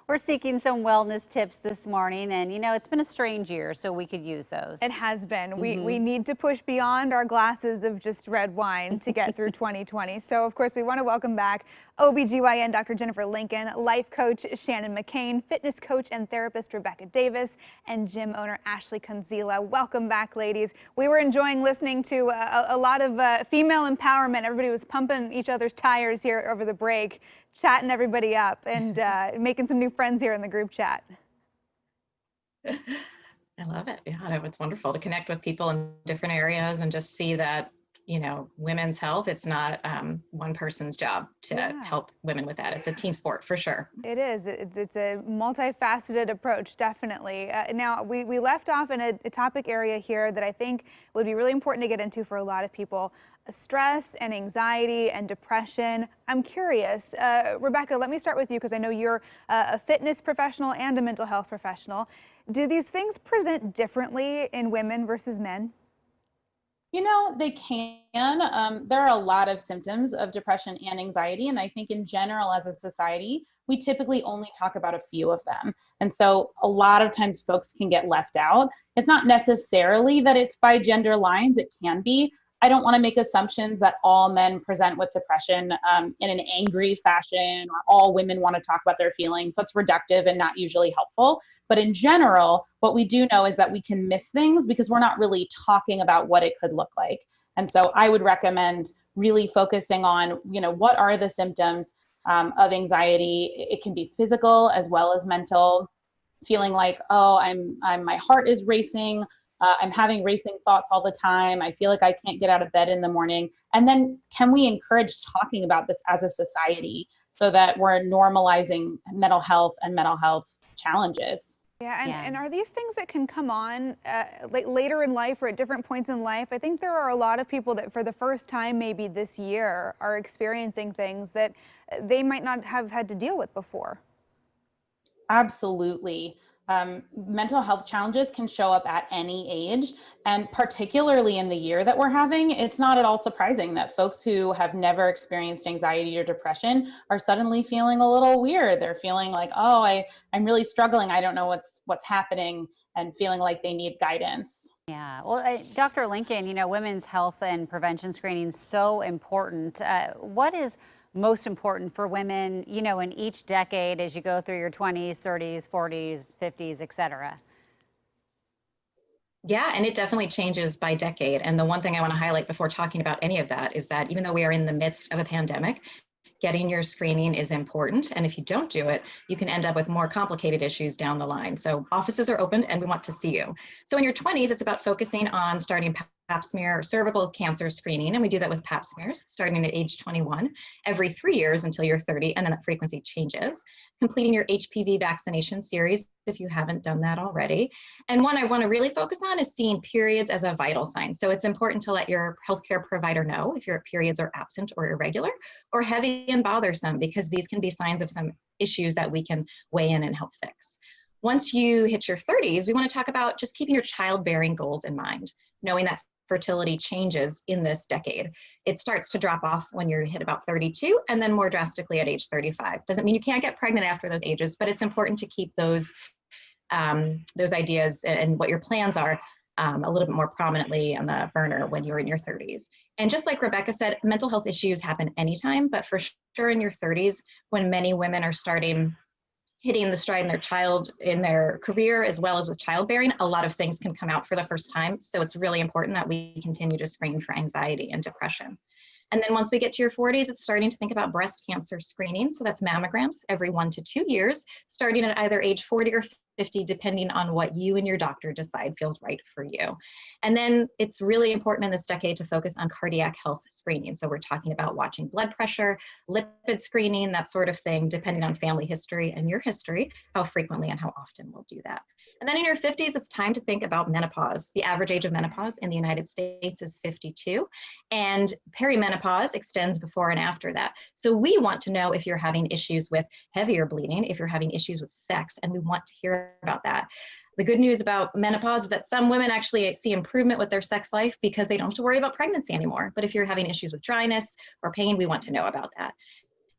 We're seeking some wellness tips this morning, and it's been a strange year, so we could use It those. has been. We need to push beyond our glasses of just red wine to get through 2020. So, of course, we want to welcome back OBGYN Dr. Jennifer Lincoln, life coach Shannon McCain, fitness coach and therapist Rebecca Davis, and gym owner Ashley Conzila. Welcome back, ladies. We were enjoying listening to a lot of female empowerment. Everybody was pumping each other's tires here over the break, chatting everybody up, and making some new friends here in the group chat. I love it. Yeah, it's wonderful to connect with people in different areas and just see that, women's health, it's not one person's job to help women with that. It's a team sport for sure. It is. It's a multifaceted approach, definitely. Now, we left off in a topic area here that I think would be really important to get into for a lot of people. Stress and anxiety and depression. I'm curious, Rebecca, let me start with you because I know you're a fitness professional and a mental health professional. Do these things present differently in women versus men? They can. There are a lot of symptoms of depression and anxiety, and I think in general as a society, we typically only talk about a few of them. And so a lot of times folks can get left out. It's not necessarily that it's by gender lines, it can be. I don't want to make assumptions that all men present with depression in an angry fashion, or all women want to talk about their feelings. That's reductive and not usually helpful. But in general, what we do know is that we can miss things because we're not really talking about what it could look like. And so I would recommend really focusing on, what are the symptoms of anxiety? It can be physical as well as mental, feeling like, oh, my heart is racing. I'm having racing thoughts all the time. I feel like I can't get out of bed in the morning. And then can we encourage talking about this as a society so that we're normalizing mental health and mental health challenges? Yeah, and are these things that can come on later in life or at different points in life? I think there are a lot of people that for the first time maybe this year are experiencing things that they might not have had to deal with before. Absolutely. Mental health challenges can show up at any age, and particularly in the year that we're having, it's not at all surprising that folks who have never experienced anxiety or depression are suddenly feeling a little weird. They're feeling like, oh, I'm really struggling. I don't know what's happening, and feeling like they need guidance. Yeah, well, Dr. Lincoln, women's health and prevention screening is so important. What is most important for women, in each decade as you go through your 20s, 30s, 40s, 50s, et cetera? Yeah, and it definitely changes by decade. And the one thing I want to highlight before talking about any of that is that even though we are in the midst of a pandemic, getting your screening is important. And if you don't do it, you can end up with more complicated issues down the line. So offices are opened and we want to see you. So in your 20s, it's about focusing on starting pap smear or cervical cancer screening. And we do that with pap smears starting at age 21 every 3 years until you're 30. And then that frequency changes. Completing your HPV vaccination series if you haven't done that already. And one I want to really focus on is seeing periods as a vital sign. So it's important to let your healthcare provider know if your periods are absent or irregular or heavy and bothersome, because these can be signs of some issues that we can weigh in and help fix. Once you hit your 30s, we want to talk about just keeping your childbearing goals in mind, knowing that fertility changes in this decade. It starts to drop off when you hit about 32 and then more drastically at age 35. Doesn't mean you can't get pregnant after those ages, but it's important to keep those ideas and what your plans are a little bit more prominently on the burner when you're in your 30s. And just like Rebecca said, mental health issues happen anytime, but for sure in your 30s, when many women are hitting the stride in their career as well as with childbearing, a lot of things can come out for the first time. So it's really important that we continue to screen for anxiety and depression. And then once we get to your 40s, it's starting to think about breast cancer screening. So that's mammograms every 1 to 2 years, starting at either age 40 or 50, depending on what you and your doctor decide feels right for you. And then it's really important in this decade to focus on cardiac health screening. So we're talking about watching blood pressure, lipid screening, that sort of thing, depending on family history and your history, how frequently and how often we'll do that. And then in your 50s, it's time to think about menopause. The average age of menopause in the United States is 52, and perimenopause extends before and after that. So we want to know if you're having issues with heavier bleeding, if you're having issues with sex, and we want to hear about that. The good news about menopause is that some women actually see improvement with their sex life because they don't have to worry about pregnancy anymore. But if you're having issues with dryness or pain, we want to know about that.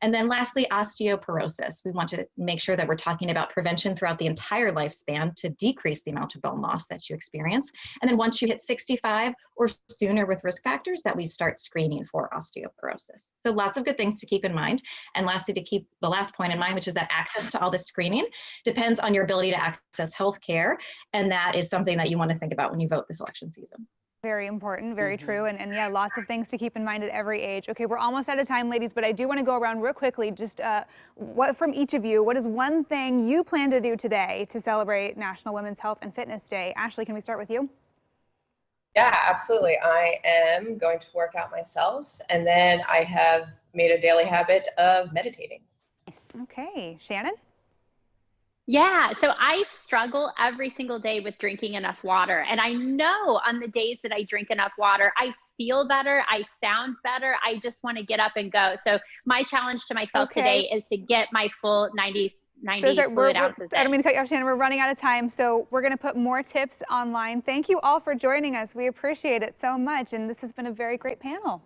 And then lastly, osteoporosis. We want to make sure that we're talking about prevention throughout the entire lifespan to decrease the amount of bone loss that you experience. And then once you hit 65 or sooner with risk factors, that we start screening for osteoporosis. So lots of good things to keep in mind. And lastly, to keep the last point in mind, which is that access to all this screening depends on your ability to access health care. And that is something that you want to think about when you vote this election season. Very important, very true, and yeah, lots of things to keep in mind at every age. Okay, we're almost out of time, ladies, but I do want to go around real quickly. Just what from each of you, what is one thing you plan to do today to celebrate National Women's Health and Fitness Day? Ashley, can we start with you? Yeah, absolutely. I am going to work out myself, and then I have made a daily habit of meditating. Okay, Shannon? Yeah, so I struggle every single day with drinking enough water. And I know on the days that I drink enough water, I feel better, I sound better, I just want to get up and go. So my challenge to myself today is to get my full 90 fluid ounces in. I don't mean to cut you off, Shannon. We're running out of time, so we're going to put more tips online. Thank you all for joining us. We appreciate it so much, and this has been a very great panel.